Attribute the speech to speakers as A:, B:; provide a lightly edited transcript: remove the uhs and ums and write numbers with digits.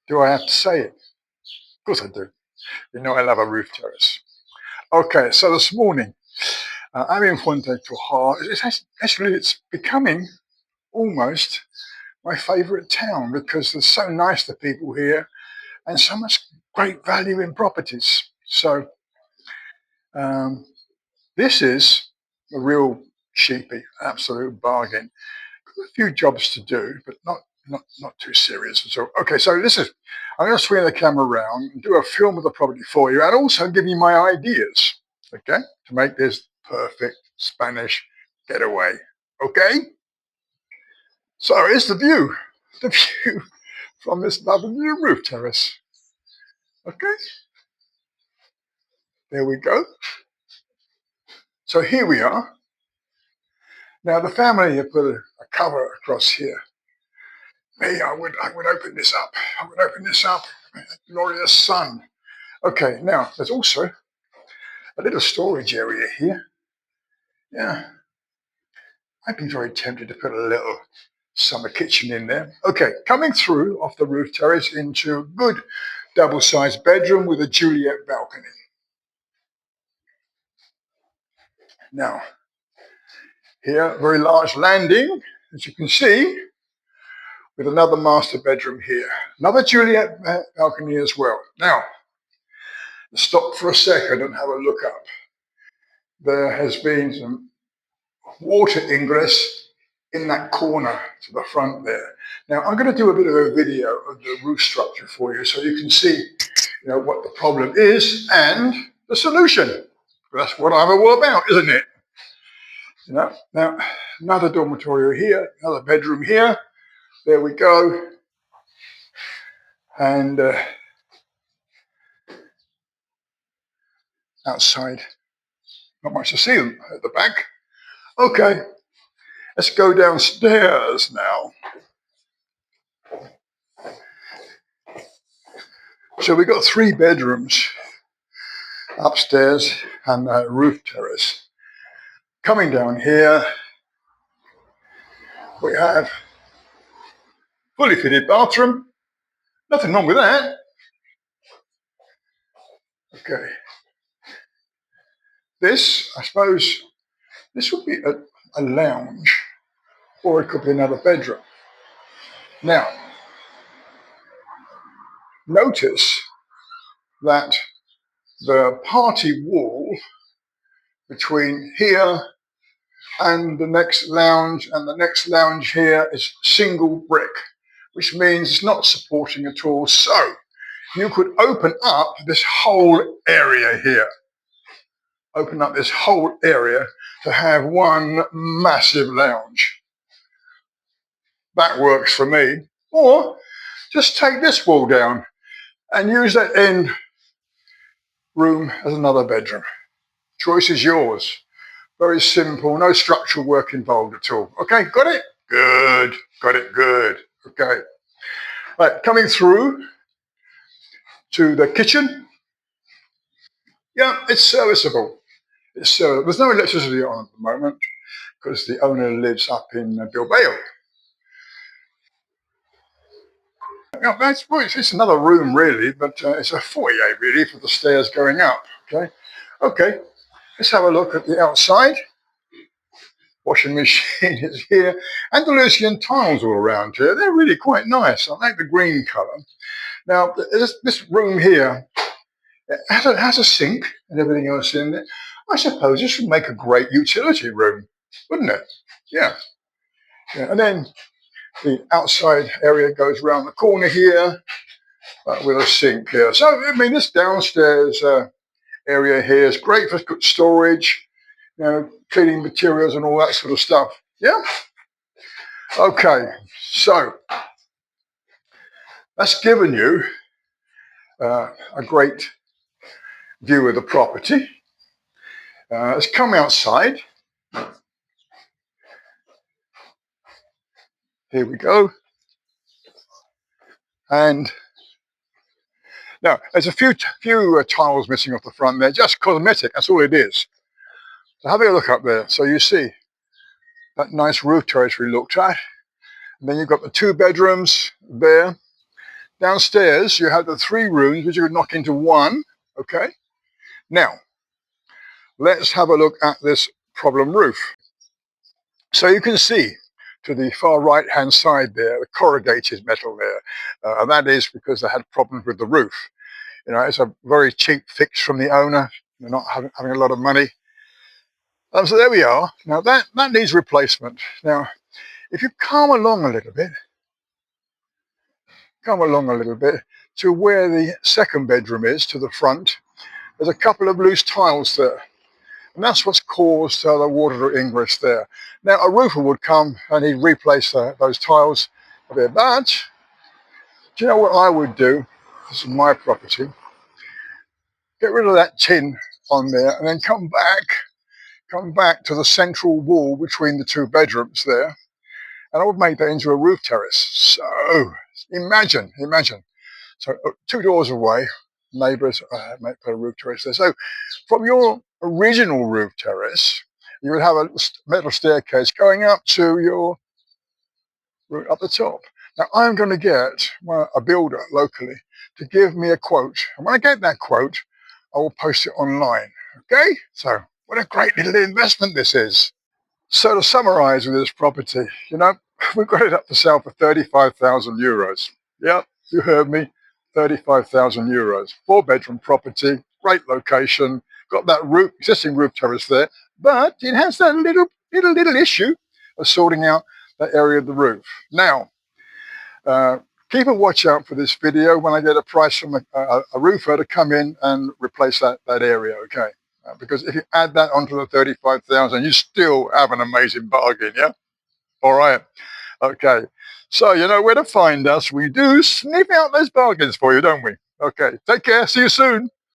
A: Do I have to say it? Of course I do. You know I love a roof terrace. Okay, so this morning I'm in Fuente-Tojar. It's becoming almost my favourite town because there's so nice to people here and so much great value in properties. So um, this is a real cheapie, absolute bargain. Got a few jobs to do, but not too serious at all. Okay, so this is, I'm going to swing the camera around and do a film of the property for you and also give you my ideas, okay, to make this perfect Spanish getaway. Okay, so here's the view from this lovely new roof terrace. Okay, there we go. So here we are. Now the family have put a cover across here. Me, I would open this up. I would open this up. Glorious sun. Okay, now there's also a little storage area here. Yeah, I'd be very tempted to put a little summer kitchen in there. Okay, coming through off the roof terrace into a good double-sized bedroom with a Juliet balcony. Now, here, very large landing, as you can see, with another master bedroom here. Another Juliet balcony as well. Now, stop for a second and have a look up. There has been some water ingress in that corner to the front there. Now I'm going to do a bit of a video of the roof structure for you so you can see what the problem is and the solution. That's what I'm all about, isn't it? Now another dormitory here, another bedroom here. There we go. And outside, not much to see them at the back. Okay, let's go downstairs now. So we've got 3 bedrooms upstairs and a roof terrace. Coming down here, we have fully fitted bathroom. Nothing wrong with that. Okay. This, I suppose, this would be a lounge, or it could be another bedroom. Now, notice that the party wall between here and the next lounge and the next lounge here is single brick, which means it's not supporting at all. So you could open up this whole area here. Open up this whole area to have one massive lounge. That works for me. Or just take this wall down and use that end room as another bedroom. Choice is yours. Very simple, no structural work involved at all. Okay, got it? Good, got it, good. Okay. Right, coming through to the kitchen. Yeah, it's serviceable. There's no electricity on at the moment because the owner lives up in Bilbao. Yeah, it's another room really, but it's a foyer really for the stairs going up. Okay. Let's have a look at the outside. Washing machine is here. Andalusian tiles all around here. They're really quite nice. I like the green colour. Now, this room here has a sink and everything else in it. I suppose this would make a great utility room, wouldn't it? Yeah. And then the outside area goes around the corner here with a sink here. So, I mean, this downstairs area here is great for storage, cleaning materials and all that sort of stuff. Yeah? Okay, so that's given you a great view of the property. Let's come outside. Here we go. And now there's a few tiles missing off the front there, just cosmetic, that's all it is. So have a look up there. So you see that nice roof terrace we looked at. And then you've got the 2 bedrooms there. Downstairs, you have the 3 rooms, which you could knock into 1, okay? Now, let's have a look at this problem roof. So you can see to the far right-hand side there, the corrugated metal there. And that is because they had problems with the roof. You know, it's a very cheap fix from the owner. They're not having a lot of money. So there we are. Now that needs replacement. Now, if you come along a little bit to where the second bedroom is, to the front, there's a couple of loose tiles there. And that's what's caused the water ingress there. Now, a roofer would come and he'd replace those tiles a bit. But, do you know what I would do? This is my property. Get rid of that tin on there and then come back to the central wall between the 2 bedrooms there. And I would make that into a roof terrace. So, imagine. So 2 doors away, neighbours might put a roof terrace there. So from your original roof terrace, you would have a metal staircase going up to your room up the top. Now I'm going to get a builder locally to give me a quote. And when I get that quote, I will post it online. Okay? So what a great little investment this is. So to summarise with this property, you know, we've got it up for sale for €35,000. Yep, you heard me, €35,000. 4-bedroom property, great location, got that existing roof terrace there, but it has that little issue of sorting out that area of the roof. Now, keep a watch out for this video when I get a price from a roofer to come in and replace that area, okay? Because if you add that onto the 35,000, you still have an amazing bargain, yeah? All right, okay. So you know where to find us. We do sniff out those bargains for you, don't we? Okay, take care. See you soon.